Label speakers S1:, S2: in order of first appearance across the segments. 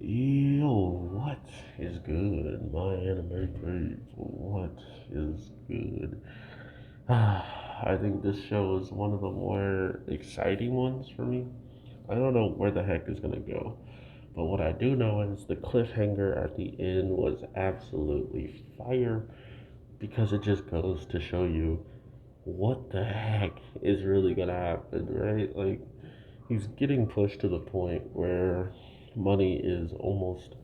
S1: Yo, what is good? My anime page. What is good? I think this show is one of the more exciting ones for me. I don't know where the heck is gonna go, but what I do know is the cliffhanger at the end was absolutely fire because it just goes to show you what the heck is really gonna happen, right? Like, he's getting pushed to the point where money is almost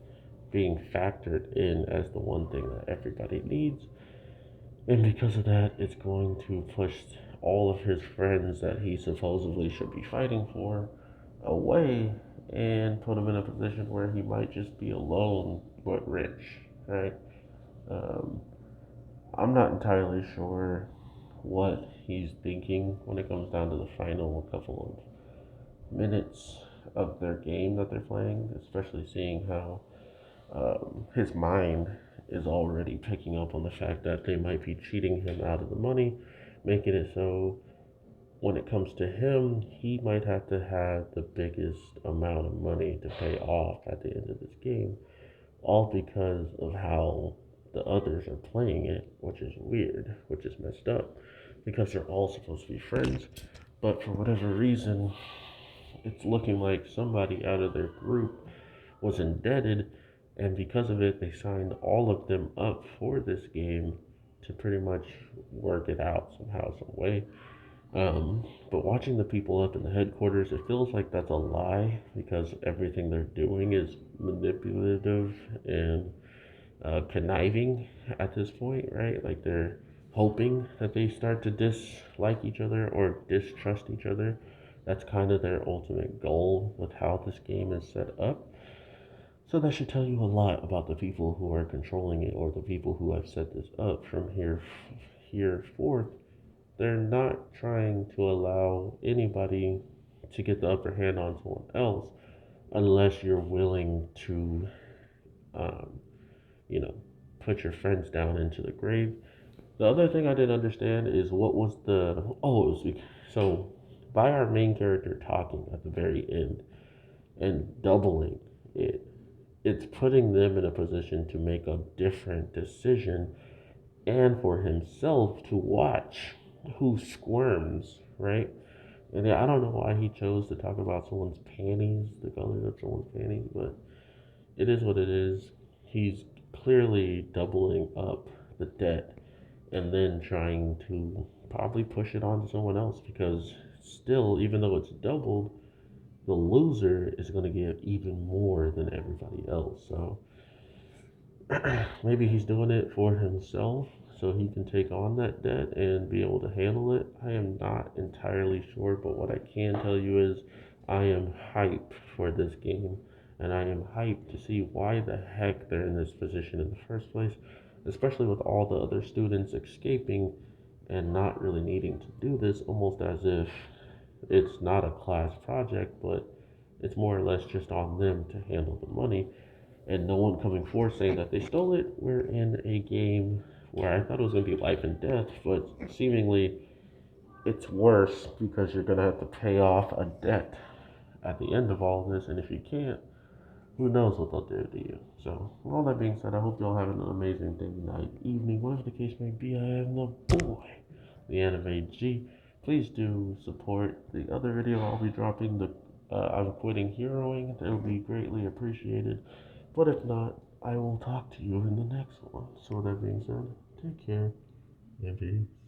S1: being factored in as the one thing that everybody needs. And because of that, it's going to push all of his friends that he supposedly should be fighting for away and put him in a position where he might just be alone but rich, right? Um, I'm not entirely sure what he's thinking when it comes down to the final couple of minutes of their game that they're playing, especially seeing how his mind is already picking up on the fact that they might be cheating him out of the money, making it so when it comes to him, he might have to have the biggest amount of money to pay off at the end of this game, all because of how the others are playing it, which is weird, which is messed up, because they're all supposed to be friends, but for whatever reason, it's looking like somebody out of their group was indebted, and because of it, they signed all of them up for this game to pretty much work it out somehow, some way. But watching the people up in the headquarters, it feels like that's a lie because everything they're doing is manipulative and conniving at this point, right? Like they're hoping that they start to dislike each other or distrust each other. That's kind of their ultimate goal with how this game is set up. So that should tell you a lot about the people who are controlling it or the people who have set this up from here forth. They're not trying to allow anybody to get the upper hand on someone else unless you're willing to, um, you know, put your friends down into the grave. The other thing I didn't understand is what was the so by our main character talking at the very end and doubling it, it's putting them in a position to make a different decision and for himself to watch who squirms, right? And yeah, I don't know why he chose to talk about someone's panties, the color of someone's panties, but it is what it is. He's clearly doubling up the debt and then trying to probably push it on to someone else because still, even though it's doubled, the loser is going to get even more than everybody else. So maybe he's doing it for himself so he can take on that debt and be able to handle it. I am not entirely sure, but what I can tell you is I am hyped for this game and I am hyped to see why the heck they're in this position in the first place, especially with all the other students escaping and not really needing to do this, almost as if it's not a class project, but it's more or less just on them to handle the money and no one coming forth saying that they stole it. We're in a game where I thought it was going to be life and death, but seemingly it's worse because you're going to have to pay off a debt at the end of all this, and if you can't, who knows what they'll do to you. So, with all that being said, I hope you all have an amazing day, night, evening, whatever the case may be. I am the boy, the Anime G. Please do support the other video I'll be dropping, the I'm quitting heroing. It will be greatly appreciated. But if not, I will talk to you in the next one. So, with that being said, take care and peace.